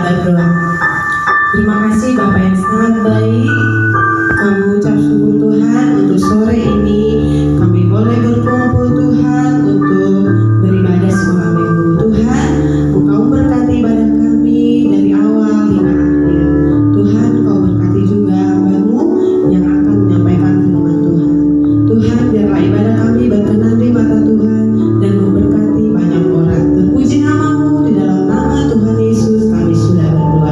berdoa. Terima kasih Bapak yang sangat baik. Kami ucap syukur Tuhan untuk sore ini kami boleh berkumpul Tuhan untuk beribadah semua minggu. Tuhan, Engkau berkati ibadah kami dari awal hingga akhir. Tuhan, Engkau berkati juga hamba-Mu yang akan menyampaikan firman Tuhan. Tuhan, biarlah ibadah kami berkenan di mata Tuhan dan memberkati banyak orang. Terpuji nama-Mu, di dalam nama Tuhan Yesus kami sudah berdoa.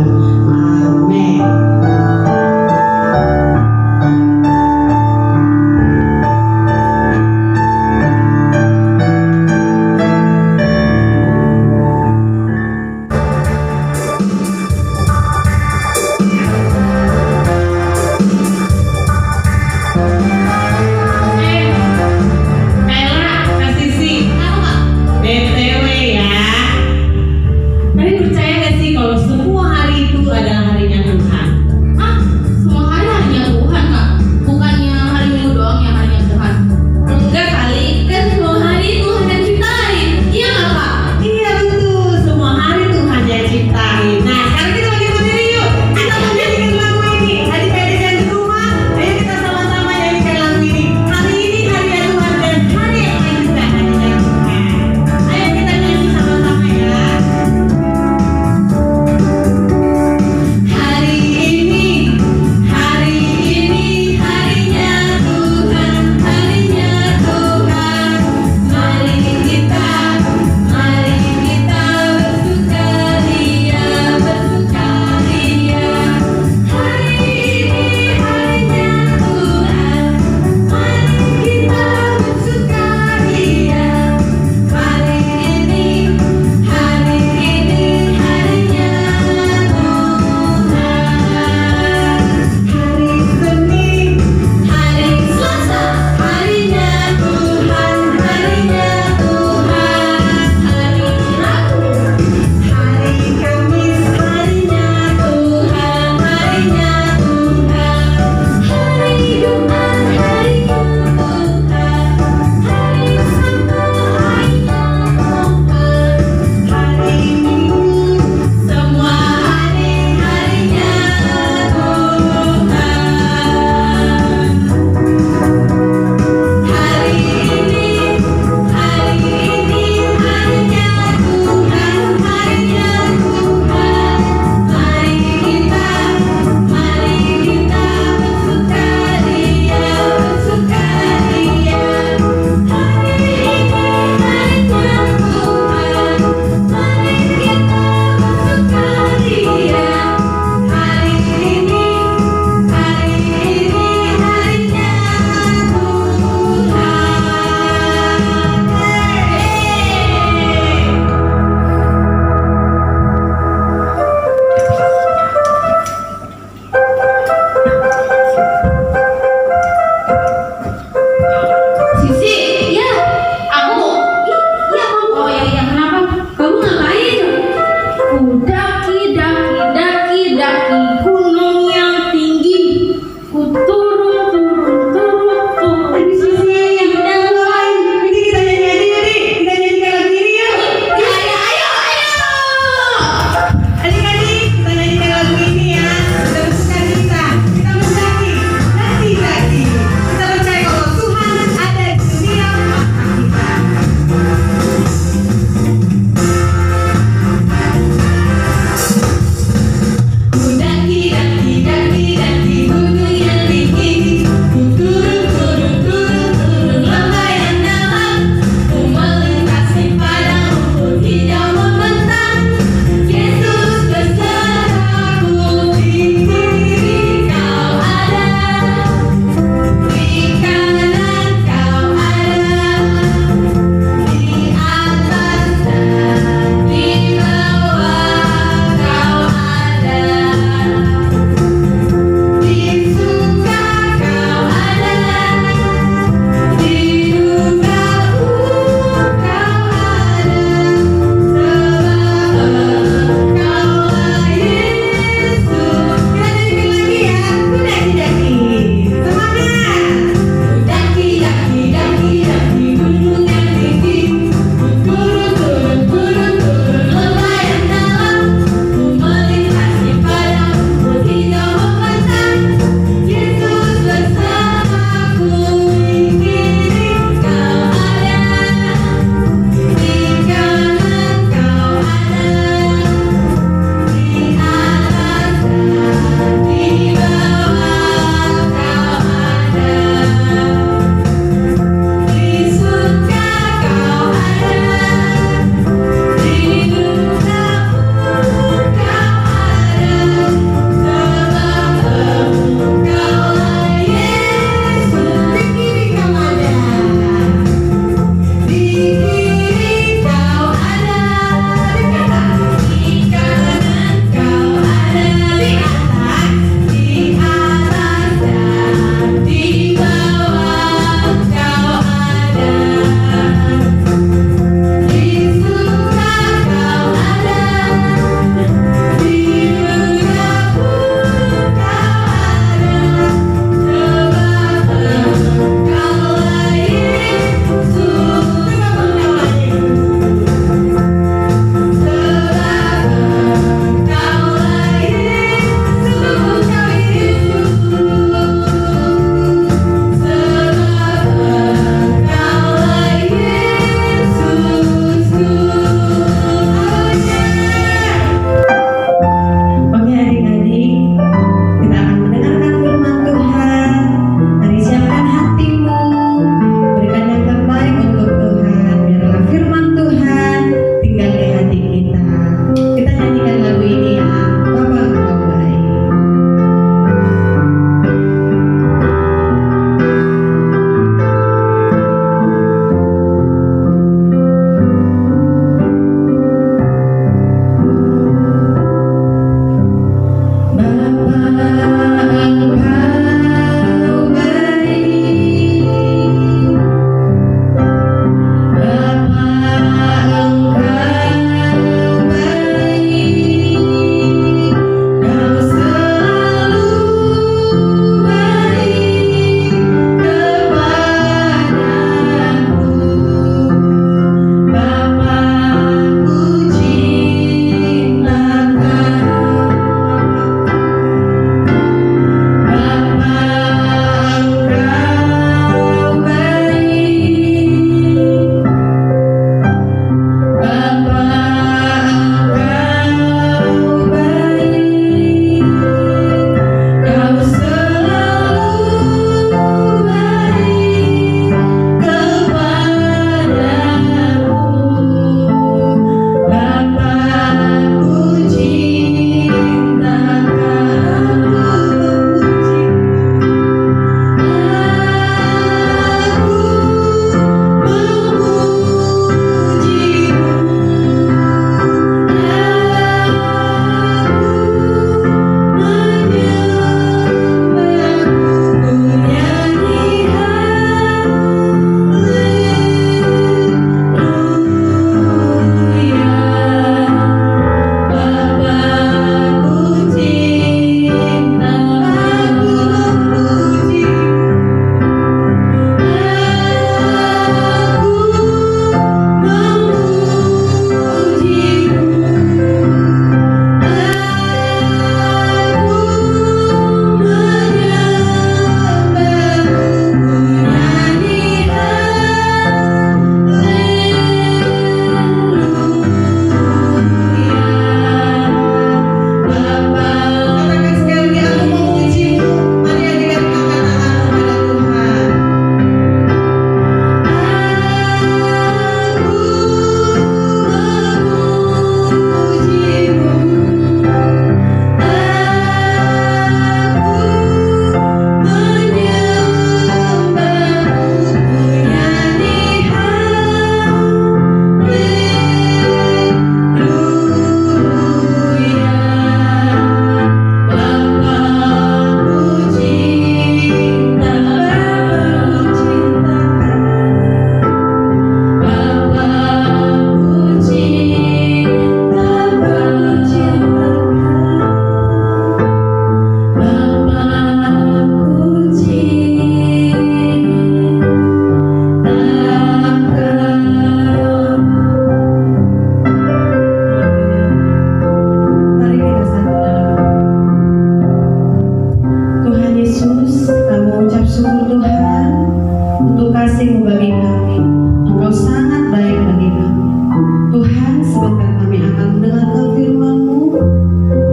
kami akan mendengarkan firman-Mu.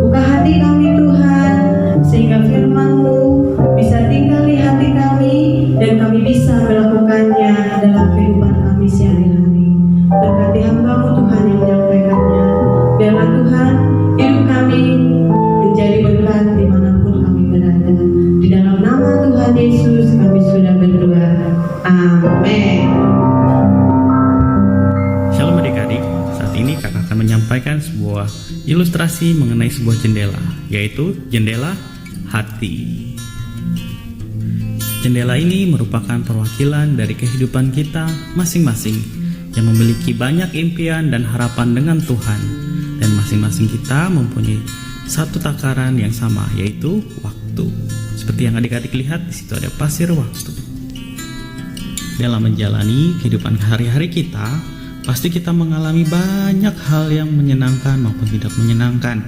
Buka hati kami Tuhan, sehingga firman-Mu bisa tinggal di hati kami dan kami bisa melakukannya dalam kehidupan kami sehari-hari. Berkati hamba-Mu Tuhan yang menyampaikannya. Biarlah Tuhan hidup kami menjadi berkat dimanapun kami berada. Di dalam nama Tuhan Yesus kami sudah berdoa. Amin. Shalom adik-adik, saat ini kakak akan menyampaikan sebuah ilustrasi mengenai sebuah jendela, yaitu jendela hati. Jendela ini merupakan perwakilan dari kehidupan kita masing-masing yang memiliki banyak impian dan harapan dengan Tuhan, dan masing-masing kita mempunyai satu takaran yang sama, yaitu waktu. Seperti yang adik-adik lihat, di situ ada pasir waktu. Dalam menjalani kehidupan hari-hari kita, pasti kita mengalami banyak hal yang menyenangkan maupun tidak menyenangkan.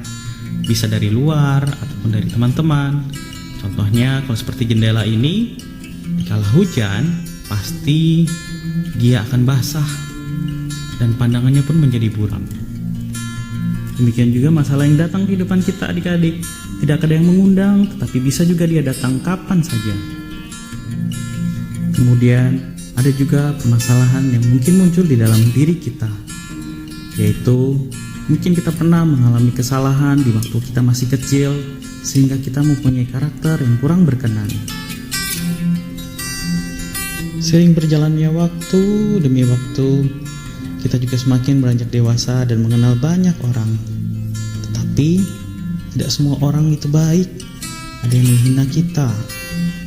Bisa dari luar ataupun dari teman-teman. Contohnya kalau seperti jendela ini, dikala hujan pasti dia akan basah dan pandangannya pun menjadi buram. Demikian juga masalah yang datang ke kehidupan kita adik-adik. Tidak ada yang mengundang, tetapi bisa juga dia datang kapan saja. Kemudian ada juga permasalahan yang mungkin muncul di dalam diri kita, yaitu mungkin kita pernah mengalami kesalahan di waktu kita masih kecil, sehingga kita mempunyai karakter yang kurang berkenan. Seiring berjalannya waktu demi waktu, kita juga semakin beranjak dewasa dan mengenal banyak orang. Tetapi tidak semua orang itu baik. Ada yang menghina kita,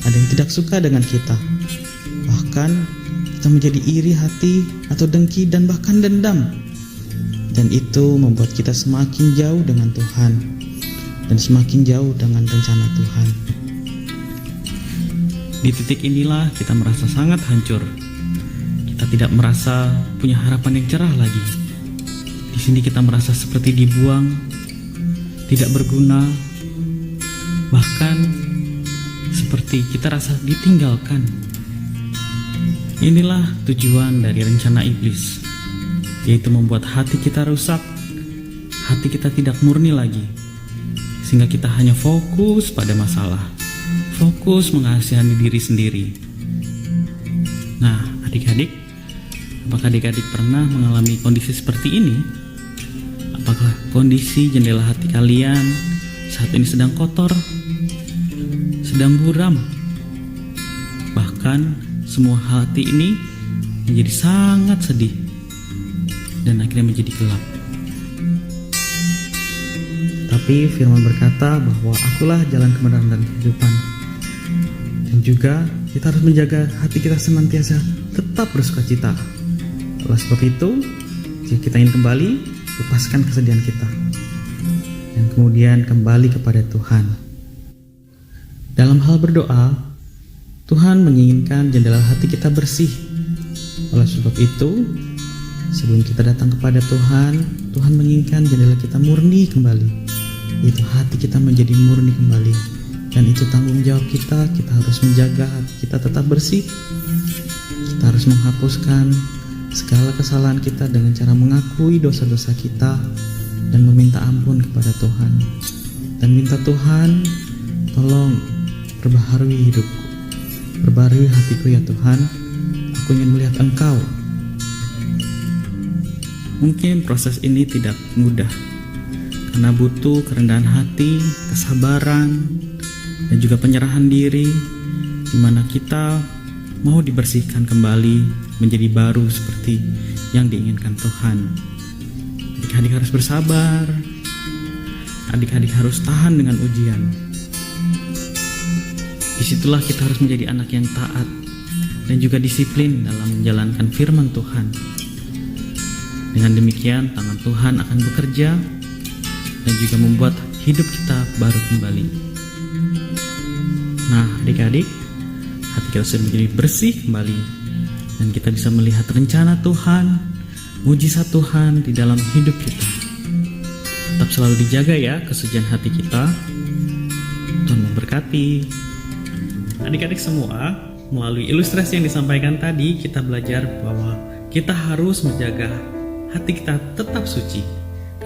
ada yang tidak suka dengan kita. Bahkan kita menjadi iri hati atau dengki dan bahkan dendam. Dan itu membuat kita semakin jauh dengan Tuhan dan semakin jauh dengan rencana Tuhan. Di titik inilah kita merasa sangat hancur. Kita tidak merasa punya harapan yang cerah lagi. Di sini kita merasa seperti dibuang, tidak berguna, bahkan seperti kita rasa ditinggalkan. Inilah tujuan dari rencana iblis, yaitu membuat hati kita rusak, hati kita tidak murni lagi, sehingga kita hanya fokus pada masalah, fokus mengasihani diri sendiri. Nah, adik-adik, apakah adik-adik pernah mengalami kondisi seperti ini? Apakah kondisi jendela hati kalian saat ini sedang kotor, sedang buram, bahkan semua hati ini menjadi sangat sedih dan akhirnya menjadi gelap? Tapi firman berkata bahwa akulah jalan kebenaran dan kehidupan. Dan juga kita harus menjaga hati kita senantiasa tetap bersukacita. Oleh sebab itu, jika kita ingin kembali, lepaskan kesedihan kita dan kemudian kembali kepada Tuhan. Dalam hal berdoa, Tuhan menginginkan jendela hati kita bersih. Oleh sebab itu, sebelum kita datang kepada Tuhan, Tuhan menginginkan jendela kita murni kembali, yaitu hati kita menjadi murni kembali. Dan itu tanggung jawab kita harus menjaga hati kita tetap bersih. Kita harus menghapuskan segala kesalahan kita dengan cara mengakui dosa-dosa kita dan meminta ampun kepada Tuhan. Dan minta Tuhan, tolong perbaharui hidupku, perbaharui hatiku ya Tuhan, aku ingin melihat Engkau. Mungkin proses ini tidak mudah, karena butuh kerendahan hati, kesabaran, dan juga penyerahan diri, di mana kita mau dibersihkan kembali menjadi baru seperti yang diinginkan Tuhan. Adik-adik harus bersabar, adik-adik harus tahan dengan ujian. Disitulah kita harus menjadi anak yang taat dan juga disiplin dalam menjalankan firman Tuhan. Dengan demikian tangan Tuhan akan bekerja dan juga membuat hidup kita baru kembali. Nah adik-adik, hati kita sudah menjadi bersih kembali dan kita bisa melihat rencana Tuhan, mujizat Tuhan di dalam hidup kita. Tetap selalu dijaga ya kesucian hati kita. Tuhan memberkati. Adik-adik semua, melalui ilustrasi yang disampaikan tadi, kita belajar bahwa kita harus menjaga hati kita tetap suci.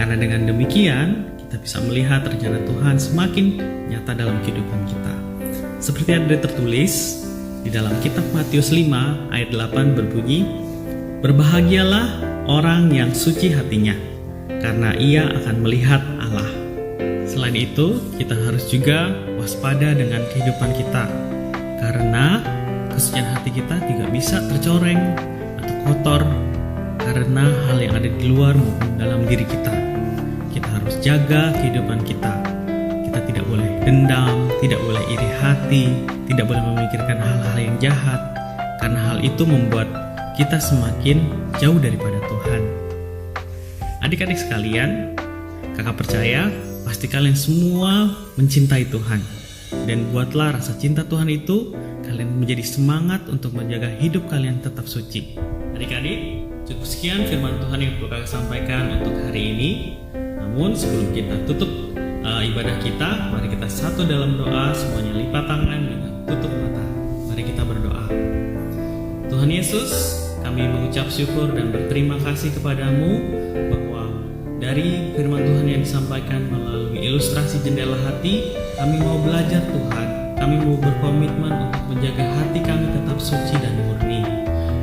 Karena dengan demikian, kita bisa melihat rencana Tuhan semakin nyata dalam kehidupan kita. Seperti ada tertulis di dalam kitab Matius 5 ayat 8 berbunyi, "Berbahagialah orang yang suci hatinya, karena ia akan melihat Allah." Selain itu, kita harus juga waspada dengan kehidupan kita, karena kesucian hati kita juga bisa tercoreng atau kotor karena hal yang ada di luar maupun dalam diri kita. Kita harus jaga kehidupan kita. Kita tidak boleh dendam, tidak boleh iri hati, tidak boleh memikirkan hal-hal yang jahat, karena hal itu membuat kita semakin jauh daripada Tuhan. Adik-adik sekalian, kakak percaya pasti kalian semua mencintai Tuhan. Dan buatlah rasa cinta Tuhan itu kalian menjadi semangat untuk menjaga hidup kalian tetap suci. Adik-adik, cukup sekian firman Tuhan yang perlu kakak sampaikan untuk hari ini. Namun sebelum kita tutup ibadah kita, mari kita satu dalam doa, semuanya lipat tangan dan tutup mata. Mari kita berdoa. Tuhan Yesus, kami mengucap syukur dan berterima kasih kepadamu bahwa dari firman Tuhan yang disampaikan melalui ilustrasi jendela hati, kami mau belajar Tuhan. Kami mau berkomitmen untuk menjaga hati kami tetap suci dan murni.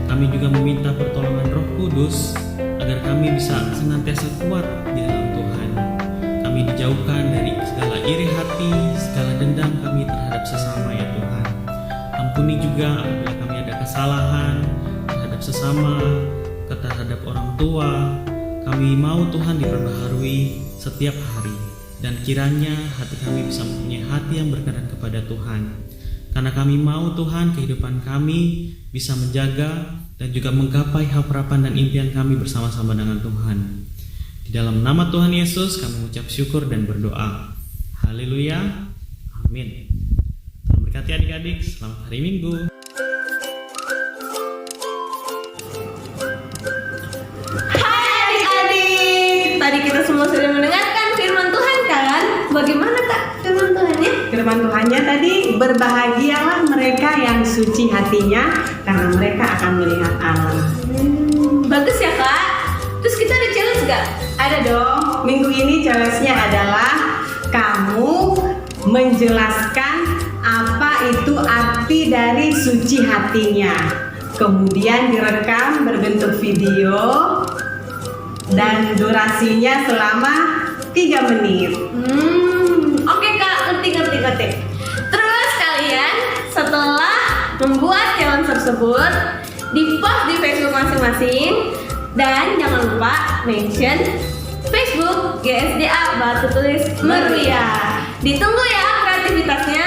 Kami juga meminta pertolongan Roh Kudus agar kami bisa senantiasa kuat di dalam Tuhan. Kami dijauhkan dari segala iri hati, segala dendam kami terhadap sesama ya Tuhan. Ampuni juga apabila kami ada kesalahan terhadap sesama, terhadap orang tua. Kami mau Tuhan diperbaharui setiap hari, dan kiranya hati kami bisa mempunyai hati yang berkenan kepada Tuhan. Karena kami mau Tuhan kehidupan kami bisa menjaga dan juga menggapai harapan dan impian kami bersama-sama dengan Tuhan. Di dalam nama Tuhan Yesus kami mengucap syukur dan berdoa. Haleluya. Amin. Tuhan berkati adik-adik. Selamat hari Minggu. Tadi kita semua sudah mendengarkan firman Tuhan kan? Bagaimana Kak firman Tuhannya? Firman Tuhannya tadi, berbahagialah mereka yang suci hatinya, karena mereka akan melihat Allah. Bagus ya Kak. Terus kita ada challenge gak? Ada dong. Minggu ini challenge-nya adalah kamu menjelaskan apa itu arti dari suci hatinya. Kemudian direkam berbentuk video dan durasinya selama 3 menit. Oke Kak, ngerti. Terus kalian setelah membuat challenge tersebut di-post di Facebook masing-masing, dan jangan lupa mention Facebook GSDA Batu Tulis Meruya. Ditunggu ya kreativitasnya.